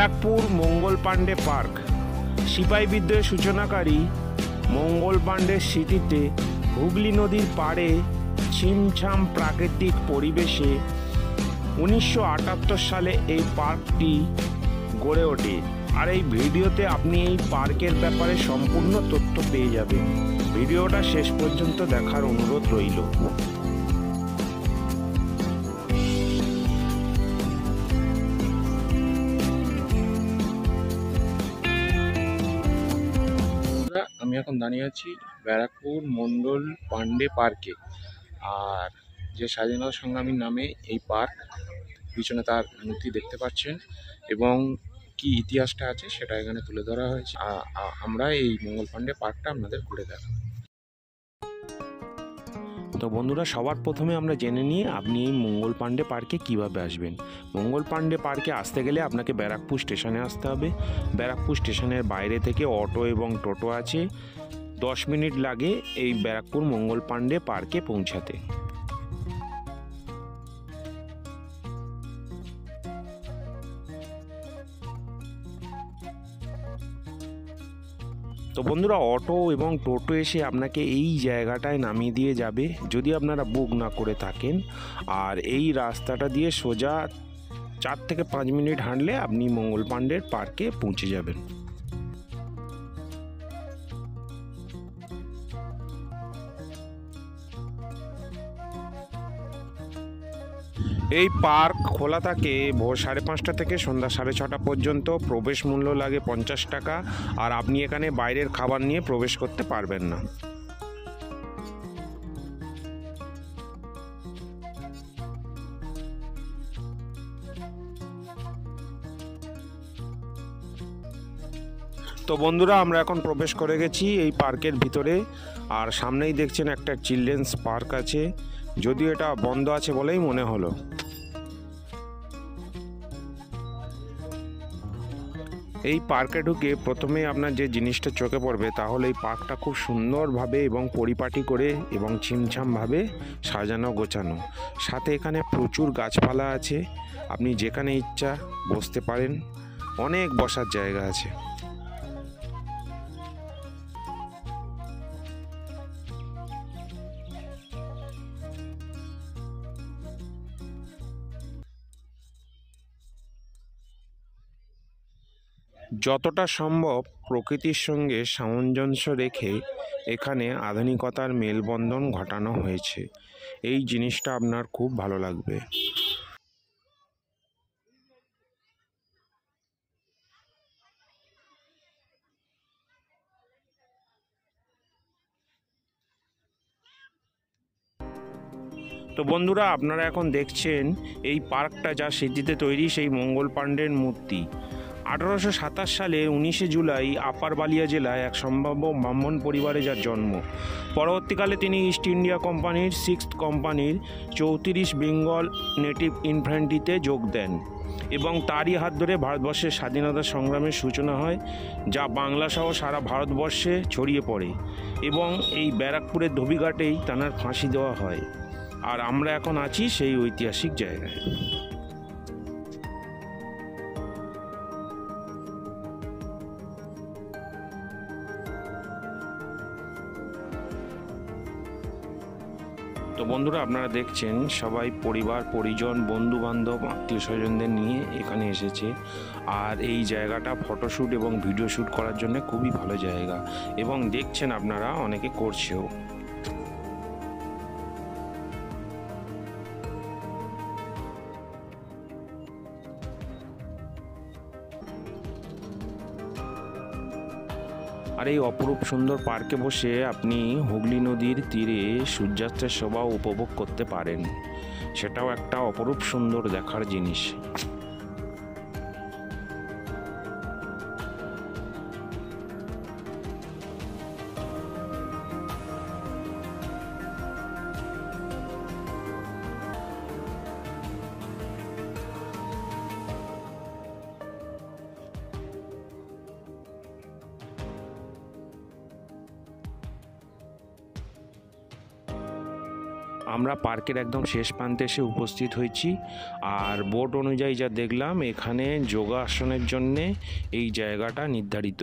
ব্যারাকপুর মঙ্গল Pandey park. সিপাহী বিদ্রোহের সূচনাকারী মঙ্গল পাণ্ডের স্মৃতিতে হুগলি নদীর পাড়ে ছিমছাম প্রাকৃতিক পরিবেশে 1978 সালে এই পার্কটি গড়ে ওঠে। আর এই ভিডিওতে আপনি এই পার্কের ব্যাপারে সম্পূর্ণ তথ্য পেয়ে যাবেন। ভিডিওটা শেষ পর্যন্ত দেখার অনুরোধ রইল। আমি এখন দাঁড়িয়ে আছি ব্যারাকপুর মণ্ডল পাণ্ডে পার্কে। আর যে স্বাধীনতা সংগ্রামীর নামে এই পার্ক, পিছনে তার মূর্তি দেখতে পাচ্ছেন এবং কি ইতিহাসটা আছে সেটা এখানে তুলে ধরা হয়েছে। আমরা এই মঙ্গল পাণ্ডে পার্কটা আপনাদের ঘুরে দেখাবো। তো বন্ধুরা, সবার প্রথমে আমরা জেনে নিই আপনি এই মঙ্গল পাণ্ডে পার্কে কিভাবে আসবেন। মঙ্গল পাণ্ডে পার্কে আসতে গেলে আপনাকে ব্যারাকপুর স্টেশনে আসতে হবে। ব্যারাকপুর স্টেশনের বাইরে থেকে অটো এবং টোটো আছে। 10 মিনিট লাগে এই ব্যারাকপুর মঙ্গল পাণ্ডে পার্কে পৌঁছাতে। তো বন্ধুরা, অটো এবং টোটো এসে আপনাকে এই জায়গাটায় নামিয়ে দিয়ে যাবে যদি আপনারা বুক না করে থাকেন। আর এই রাস্তাটা দিয়ে সোজা 4 থেকে 5 মিনিট হাঁটলে আপনি মঙ্গল পাণ্ডের পার্কে পৌঁছে যাবেন। এই পার্ক খোলা থাকে ভোর 5:30 থেকে সন্ধ্যা 6:30 পর্যন্ত। প্রবেশ মূল্য লাগে 50 টাকা। আর আপনি এখানে বাইরের খাবার নিয়ে প্রবেশ করতে পারবেন না। তো বন্ধুরা, আমরা এখন প্রবেশ করে গেছি এই পার্কের ভিতরে। আর সামনেই দেখছেন একটা চিলড্রেন্স পার্ক আছে, যদিও এটা বন্ধ আছে বলেই মনে হলো। এই পার্কে ঢুকে প্রথমে আপনার যে জিনিসটা চোখে পড়বে তাহলে এই পার্কটা খুব সুন্দরভাবে এবং পরিপাটি করে এবং ছিমছামভাবে সাজানো গোছানো। সাথে এখানে প্রচুর গাছপালা আছে, আপনি যেখানে ইচ্ছা বসতে পারেন, অনেক বসার জায়গা আছে। যতটা সম্ভব প্রকৃতির সঙ্গে সামঞ্জস্য রেখে এখানে আধুনিকতার মেলবন্ধন ঘটানো হয়েছে। এই জিনিসটা আপনার খুব ভালো লাগবে। তো বন্ধুরা, আপনারা এখন দেখছেন এই পার্কটা যা স্মৃতিতে তৈরি সেই মঙ্গল পাণ্ডের মূর্তি। 1827 সালে 19 জুলাই আপার বালিয়া জেলায় এক সম্ভাব্য ব্রাহ্মণ পরিবারে যার জন্ম। পরবর্তীকালে তিনি ইস্ট ইন্ডিয়া কোম্পানির 6th কোম্পানির 34 বেঙ্গল নেটিভ ইনফ্যান্ট্রিতে যোগ দেন এবং তারই হাত ধরে ভারতবর্ষের স্বাধীনতা সংগ্রামের সূচনা হয়, যা বাংলা সহ সারা ভারতবর্ষে ছড়িয়ে পড়ে এবং এই ব্যারাকপুরের ধোবিঘাটেই তাঁর ফাঁসি দেওয়া হয়। আর আমরা এখন আছি সেই ঐতিহাসিক জায়গায়। তো বন্ধুরা, আপনারা দেখছেন সবাই পরিবার পরিজন বন্ধু বান্ধব আত্মীয় স্বজনদের নিয়ে এখানে এসেছে। আর এই জায়গাটা ফটোশ্যুট এবং ভিডিও শ্যুট করার জন্য খুবই ভালো জায়গা এবং দেখছেন আপনারা অনেকে করছেও। আর এই অপরূপ সুন্দর পার্কে বসে আপনি হুগলি নদীর তীরে সূর্যাস্তের শোভা উপভোগ করতে পারেন। সেটাও একটা অপরূপ সুন্দর দেখার জিনিস। আমরা পার্কের একদম শেষ প্রান্তে এসে উপস্থিত হয়েছি। আর বোর্ড অনুযায়ী যা দেখলাম, এখানে যোগাসনের জন্যে এই জায়গাটা নির্ধারিত।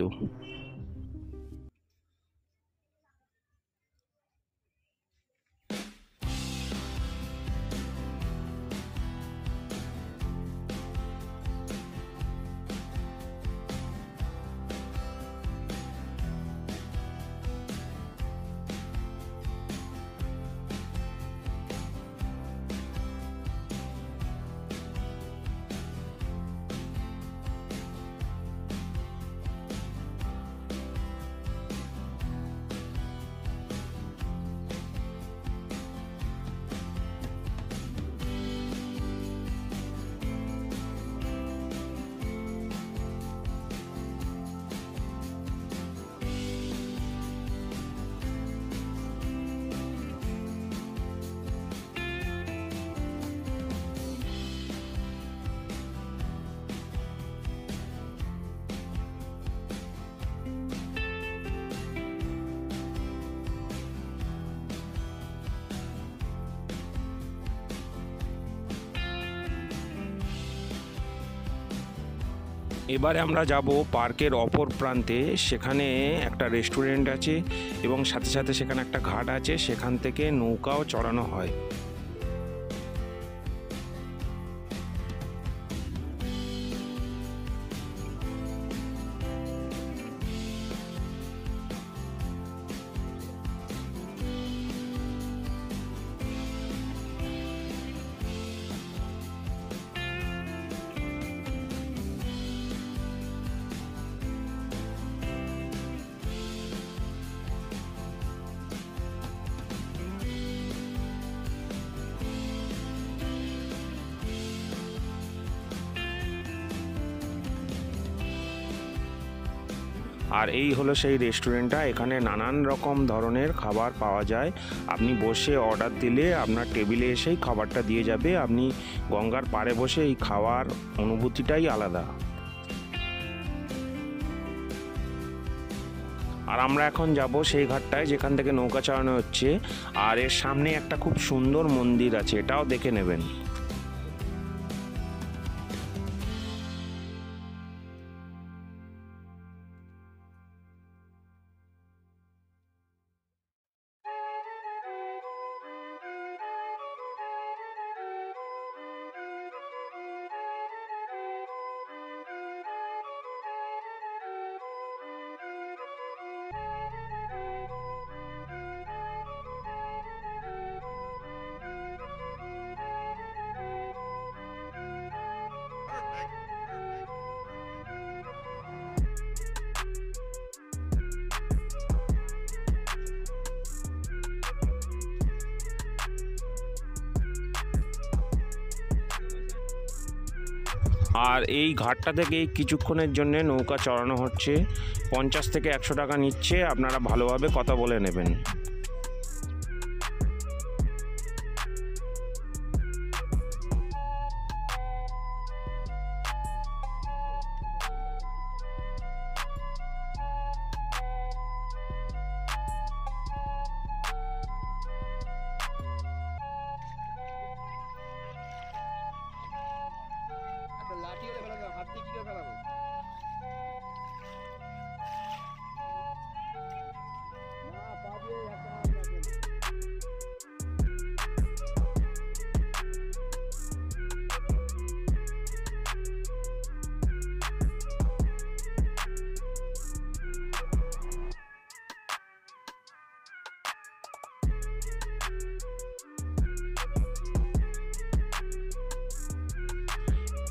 এবারে আমরা যাব পার্কের অপর প্রান্তে। সেখানে একটা রেস্টুরেন্ট আছে এবং সাথে সাথে সেখানে একটা ঘাট আছে, সেখান থেকে নৌকাও চড়ানো হয়। আর এই হলো সেই রেস্টুরেন্টটা। এখানে নানান রকম ধরনের খাবার পাওয়া যায়। আপনি বসে অর্ডার দিলে আপনার টেবিলে এসেই খাবারটা দিয়ে যাবে। আপনি গঙ্গার পাড়ে বসে এই খাওয়ার অনুভূতিটাই আলাদা। আর আমরা এখন যাব সেই ঘাটটায় যেখান থেকে নৌকা চালানো হচ্ছে। আর এর সামনে একটা খুব সুন্দর মন্দির আছে, এটাও দেখে নেবেন। আর এই ঘাটটা থেকে কিছুক্ষণের জন্য নৌকা চড়ানো হচ্ছে। 50 থেকে 100 টাকা নিচ্ছে, আপনারা ভালোভাবে কথা বলে নেবেন। লাঠি হলে ফেলাবো, হাত দিয়ে কি করে ফেলাবো? না, পা দিয়ে একটা হাত রাখবেন।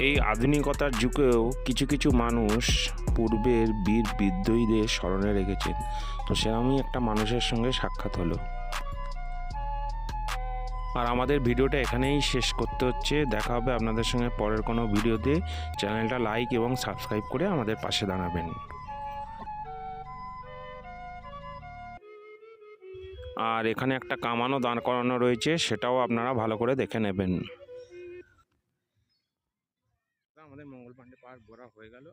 এই আধুনিকতার যুগেও কিছু কিছু মানুষ পূর্বের বীর বিদ্রোহীদের স্মরণে রেখেছেন। তো সেরকমই একটা মানুষের সঙ্গে সাক্ষাৎ হলো। আর আমাদের ভিডিওটা এখানেই শেষ করতে হচ্ছে। দেখা হবে আপনাদের সঙ্গে পরের কোনো ভিডিওতে। চ্যানেলটা লাইক এবং সাবস্ক্রাইব করে আমাদের পাশে দাঁড়াবেন। আর এখানে একটা কামানও দাঁড় করানো রয়েছে, সেটাও আপনারা ভালো করে দেখে নেবেন। আমাদের মঙ্গল পাণ্ডে পার্ক ঘোরা হয়ে গেল।